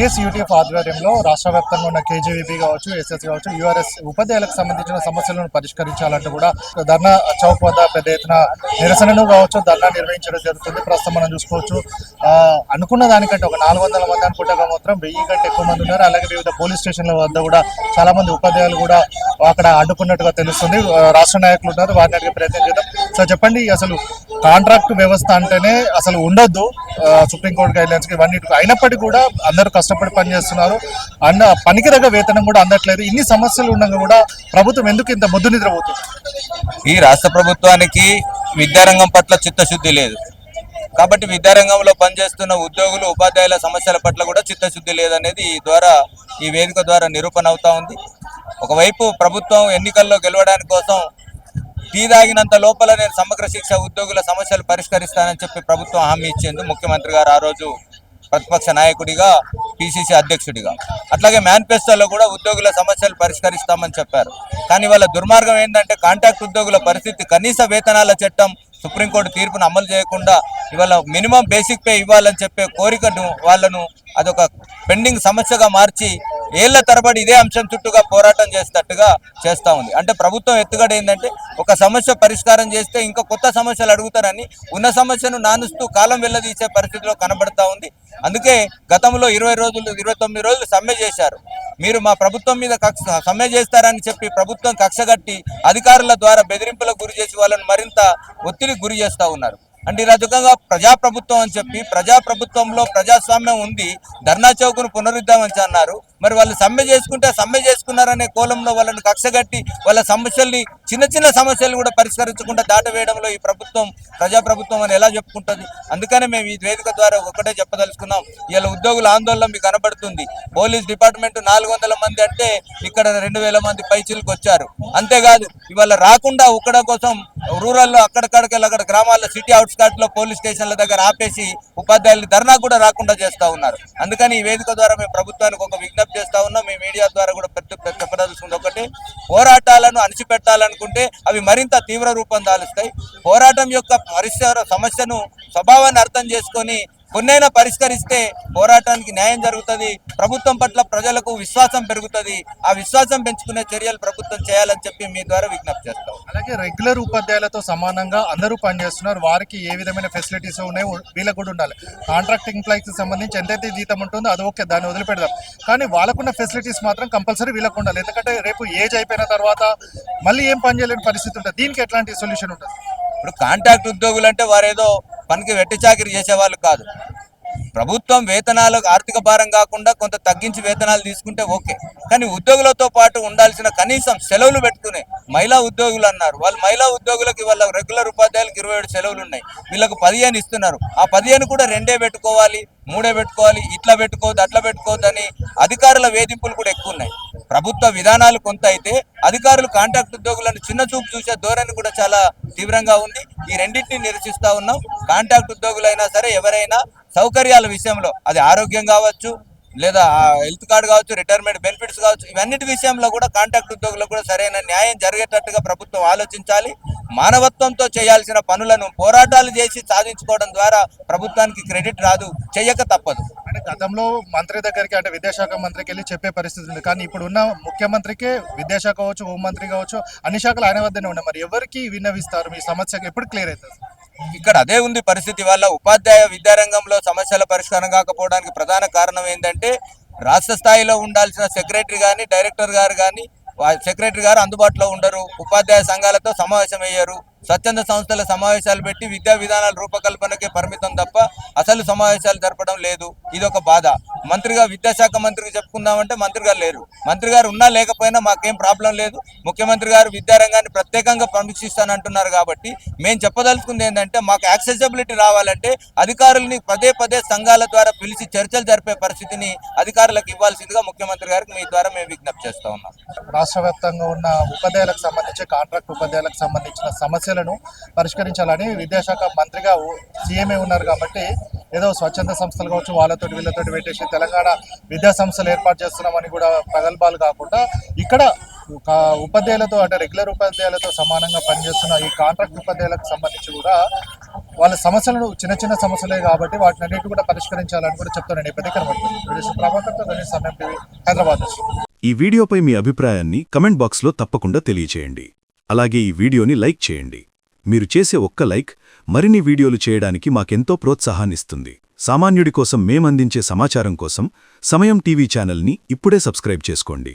TSUTF ఆధ్వర్యంలో రాష్ట్ర వ్యాప్తంగా ఉన్న కేజీవీపీ కావచ్చు, ఎస్ఎస్ కావచ్చు, యూఆర్ఎస్ ఉపాధ్యాయులకు సంబంధించిన సమస్యలను పరిష్కరించాలంటూ కూడా ధర్నా చౌక్ వద్ద పెద్ద ఎత్తున నిరసనను కావచ్చు ధర్నా నిర్వహించడం జరుగుతుంది. ప్రస్తుతం మనం చూసుకోవచ్చు అనుకున్న దానికంటే ఒక 400 మంది అనుకుంటా మాత్రం 1000 కంటే ఎక్కువ మంది ఉన్నారు. అలాగే వివిధ పోలీస్ స్టేషన్ల వద్ద కూడా చాలా మంది ఉపాధ్యాయులు కూడా అక్కడ అడ్డుకున్నట్టుగా తెలుస్తుంది. రాష్ట్ర నాయకులు ఉన్నారు, వారిని అడిగే ప్రయత్నం చేద్దాం. సో చెప్పండి, అసలు కాంట్రాక్ట్ వ్యవస్థ అంటేనే అసలు ఉండొద్దు సుప్రీంకోర్టు గైడ్లైన్స్ కి ఇవన్నిటికి, అయినప్పటికీ కూడా అందరూ కష్టపడి పనిచేస్తున్నారు, అన్న పనికి తగ్గ వేతనం కూడా అందట్లేదు. ఇన్ని సమస్యలు ఉండగా కూడా ప్రభుత్వం ఎందుకు ఇంత మొద్దు నిద్రపోతుంది? ఈ రాష్ట్ర ప్రభుత్వానికి విద్యారంగం పట్ల చిత్తశుద్ధి లేదు కాబట్టి విద్యారంగంలో పనిచేస్తున్న ఉద్యోగులు ఉపాధ్యాయుల సమస్యల పట్ల కూడా చిత్తశుద్ధి లేదనేది ఈ వేదిక ద్వారా నిరూపణ అవుతా ఉంది. ఒకవైపు ప్రభుత్వం ఎన్నికల్లో గెలవడానికి కోసం టీ తాగినంత లోపల నేను సమగ్ర శిక్ష ఉద్యోగుల సమస్యలు పరిష్కరిస్తానని చెప్పి ప్రభుత్వం హామీ ఇచ్చేందుకు ముఖ్యమంత్రి గారు ఆ రోజు ప్రతిపక్ష నాయకుడిగా, పిసిసి అధ్యక్షుడిగా, అట్లాగే మేనిఫెస్టోలో కూడా ఉద్యోగుల సమస్యలు పరిష్కరిస్తామని చెప్పారు. కానీ వాళ్ళ దుర్మార్గం ఏంటంటే కాంట్రాక్ట్ ఉద్యోగుల పరిస్థితి, కనీస వేతనాల చట్టం సుప్రీంకోర్టు తీర్పును అమలు చేయకుండా ఇవాళ మినిమం బేసిక్ పే ఇవ్వాలని చెప్పే కోరికను వాళ్ళను అదొక పెండింగ్ సమస్యగా మార్చి ఏళ్ల తరబడి ఇదే అంశం చుట్టూగా పోరాటం చేసేటట్టుగా చేస్తూ ఉంది. అంటే ప్రభుత్వం ఎత్తుగడ ఏంటంటే ఒక సమస్య పరిష్కారం చేస్తే ఇంకా కొత్త సమస్యలు అడుగుతారని ఉన్న సమస్యను నానుస్తూ కాలం వెళ్ళదీసే పరిస్థితిలో కనబడతా ఉంది. అందుకే గతంలో 29 రోజులు సమ్మె చేశారు. మీరు మా ప్రభుత్వం మీద సమ్మె చేస్తారని చెప్పి ప్రభుత్వం కక్షగట్టి అధికారుల ద్వారా బెదిరింపులకు గురి చేసి వాళ్ళని మరింత ఒత్తిడికి గురి చేస్తూ ఉన్నారు. అంటే ఈ రకంగా ప్రజాప్రభుత్వం అని చెప్పి ప్రజాప్రభుత్వంలో ప్రజాస్వామ్యం ఉంది, ధర్నా చౌక్ను పునరుద్ధరించి అన్నారు. మరి వాళ్ళు సమ్మె చేసుకున్నారనే కోలంలో వాళ్ళని కక్షగట్టి వాళ్ళ సమస్యల్ని చిన్న సమస్యలు కూడా పరిష్కరించకుండా దాటవేయడంలో ఈ ప్రభుత్వం ప్రజాప్రభుత్వం అని ఎలా చెప్పుకుంటుంది? అందుకనే మేము ఈ వేదిక ద్వారా ఒకటే చెప్పదలుచుకున్నాం. ఇలా ఉద్యోగుల ఆందోళన మీకు కనబడుతుంది. పోలీస్ డిపార్ట్మెంట్ 400 మంది అంటే ఇక్కడ 2000 మంది పైచీలకు వచ్చారు. అంతేకాదు ఇవాళ రాకుండా ఉక్కడ కోసం రూరల్లో అక్కడ గ్రామాల్లో సిటీ అవుట్స్కట్ లో పోలీస్ స్టేషన్ల దగ్గర ఆపేసి ఉపాధ్యాయులు ధర్నా కూడా రాకుండా చేస్తా ఉన్నారు. అందుకని ఈ వేదిక ద్వారా మేము ప్రభుత్వానికి ఒక విజ్ఞప్తి చేస్తా ఉన్నాం. మీ మీడియా ద్వారా కూడా చెప్పదలుచుకుంది ఒకటి, పోరాటాలను అణిచిపెట్టాలనుకుంటే అవి మరింత తీవ్ర రూపం దాలుస్తాయి. పోరాటం యొక్క సమస్యను స్వభావాన్ని అర్థం చేసుకొని కొన్నైనా పరిష్కరిస్తే పోరాటానికి న్యాయం జరుగుతుంది, ప్రభుత్వం పట్ల ప్రజలకు విశ్వాసం పెరుగుతుంది. ఆ విశ్వాసం పెంచుకునే చర్యలు ప్రభుత్వం చేయాలని చెప్పి మీ ద్వారా విజ్ఞప్తి చేస్తాం. అలాగే రెగ్యులర్ ఉపాధ్యాయులతో సమానంగా అందరూ పనిచేస్తున్నారు, వారికి ఏ విధమైన ఫెసిలిటీస్ ఉన్నాయో వీళ్ళకు కూడా ఉండాలి. కాంట్రాక్ట్ ఎంప్లాయీస్ సంబంధించి ఎంతైతే జీతం ఉంటుందో అది ఓకే, దాన్ని వదిలిపెడదాం. కానీ వాళ్ళకున్న ఫెసిలిటీస్ మాత్రం కంపల్సరీ వీళ్ళకు ఉండాలి. ఎందుకంటే రేపు ఏజ్ అయిపోయిన తర్వాత మళ్ళీ ఏం పని చేయలేని పరిస్థితి ఉంటుంది. దీనికి ఎట్లాంటి సొల్యూషన్ ఉంటుంది? ఇప్పుడు కాంట్రాక్ట్ ఉద్యోగులు అంటే వారేదో పనికి వెట్టి చాకిరి చేసేవాళ్ళు కాదు. ప్రభుత్వం వేతనాలకు ఆర్థిక భారం కాకుండా కొంత తగ్గించి వేతనాలు తీసుకుంటే ఓకే, కానీ ఉద్యోగులతో పాటు ఉండాల్సిన కనీసం సెలవులు పెట్టుకునే మహిళా ఉద్యోగులు అన్నారు. వాళ్ళు మహిళా ఉద్యోగులకు వాళ్ళ రెగ్యులర్ ఉపాధ్యాయులకు 27 సెలవులు ఉన్నాయి, వీళ్ళకు 15 ఇస్తున్నారు. ఆ 15 కూడా 2 పెట్టుకోవాలి, 3 పెట్టుకోవాలి, ఇట్లా పెట్టుకోవద్దు అట్లా పెట్టుకోవద్దు అని అధికారుల వేధింపులు కూడా ఎక్కువ ఉన్నాయి. ప్రభుత్వ విధానాలు కొంత అయితే అధికారులు కాంట్రాక్ట్ ఉద్యోగులను చిన్న చూపు చూసే ధోరణి కూడా చాలా తీవ్రంగా ఉంది. ఈ రెండింటిని నిరసిస్తా ఉన్నాం. కాంట్రాక్ట్ ఉద్యోగులైనా సరే ఎవరైనా సౌకర్యాల విషయంలో, అది ఆరోగ్యం కావచ్చు, లేదా హెల్త్ కార్డు కావచ్చు, రిటైర్మెంట్ బెనిఫిట్స్ కావచ్చు, ఇవన్నిటి విషయంలో కూడా కాంట్రాక్ట్ ఉద్యోగులకు కూడా సరైన న్యాయం జరిగేటట్టుగా ప్రభుత్వం ఆలోచించాలి. మానవత్వంతో చేయాల్సిన పనులను పోరాటాలు చేసి సాధించుకోవడం ద్వారా ప్రభుత్వానికి క్రెడిట్ రాదు, చెయ్యక తప్పదు. అంటే గతంలో మంత్రి దగ్గరికి, అంటే విద్యాశాఖ మంత్రికి వెళ్ళి చెప్పే పరిస్థితి ఉంది, కానీ ఇప్పుడు ఉన్న ముఖ్యమంత్రికే విద్యాశాఖ కావచ్చు, హోంమంత్రి కావచ్చు, అన్ని శాఖలు ఆయన వద్దనే ఉన్నాయి. మరి ఎవరికి విన్నవిస్తారు? మీ సమస్యకు ఎప్పుడు క్లియర్ అవుతుంది? ఇక్కడ అదే ఉంది పరిస్థితి. వల్ల ఉపాధ్యాయ విద్యారంగంలో సమస్యల పరిష్కారం కాకపోవడానికి ప్రధాన కారణం ఏంటంటే రాష్ట్ర స్థాయిలో ఉండాల్సిన సెక్రటరీ కానీ డైరెక్టర్ గారు కానీ సెక్రటరీ గారు అందుబాటులో ఉండరు, ఉపాధ్యాయ సంఘాలతో సమావేశం అయ్యారు, స్వచ్ఛంద సంస్థల సమావేశాలు పెట్టి విద్యా విధానాల రూపకల్పనకే పరిమితం తప్ప అసలు సమావేశాలు జరపడం లేదు. ఇదొక బాధ. మంత్రిగా విద్యాశాఖ మంత్రికి చెప్పుకుందామంటే మంత్రి గారు లేరు. మంత్రి గారు ఉన్నా లేకపోయినా మాకేం ప్రాబ్లం లేదు. ముఖ్యమంత్రి గారు విద్యారంగాన్ని ప్రత్యేకంగా సమీక్షిస్తానంటున్నారు. కాబట్టి మేము చెప్పదలుచుకుంది ఏంటంటే మాకు యాక్సెసిబిలిటీ రావాలంటే అధికారులని పదే సంఘాల ద్వారా పిలిచి చర్చలు జరిపే పరిస్థితిని అధికారులకు ఇవ్వాల్సిందిగా ముఖ్యమంత్రి గారికి మీ ద్వారా మేము విజ్ఞప్తి చేస్తా ఉన్నాం. రాష్ట్ర వ్యాప్తంగా ఉన్న ఉపాధ్యాయులకు సంబంధించి, కాంట్రాక్ట్ ఉపాధ్యాయులకు సంబంధించిన సమస్యలను పరిష్కరించాలని విద్యాశాఖ మంత్రిగా సీఎంఏ ఉన్నారు. కాబట్టి ఏదో స్వచ్ఛంద సంస్థలు కావచ్చు వాళ్ళతో వీళ్ళతో పెట్టేసి తెలంగాణ విద్యా సంస్థలు ఏర్పాటు చేస్తున్నామని కూడా ప్రగల్భాలు కాకుండా ఇక్కడ ఉపాధ్యాయులతో, అంటే రెగ్యులర్ ఉపాధ్యాయులతో సమానంగా పనిచేస్తున్న ఈ కాంట్రాక్ట్ ఉపాధ్యాయులకు సంబంధించి కూడా వాళ్ళ సమస్యలను చిన్న చిన్న సమస్యలే కాబట్టి వాటిని అన్నిటి కూడా పరిష్కరించాలని కూడా చెప్తున్న నేపథ్యం కనబడుతుంది. ప్రభాకర్తో గణేష్ సమయం టీవీ హైదరాబాద్ నుంచి. ఈ వీడియోపై మీ అభిప్రాయాన్ని కమెంట్ బాక్స్లో తప్పకుండా తెలియచేయండి. అలాగే ఈ వీడియోని లైక్ చేయండి. మీరు చేసే ఒక్క లైక్ మరిన్ని వీడియోలు చేయడానికి మాకెంతో ప్రోత్సాహాన్నిస్తుంది. సామాన్యుడి కోసం మేమందించే సమాచారం కోసం సమయం టీవీ ఛానల్ని ఇప్పుడే సబ్స్క్రైబ్ చేసుకోండి.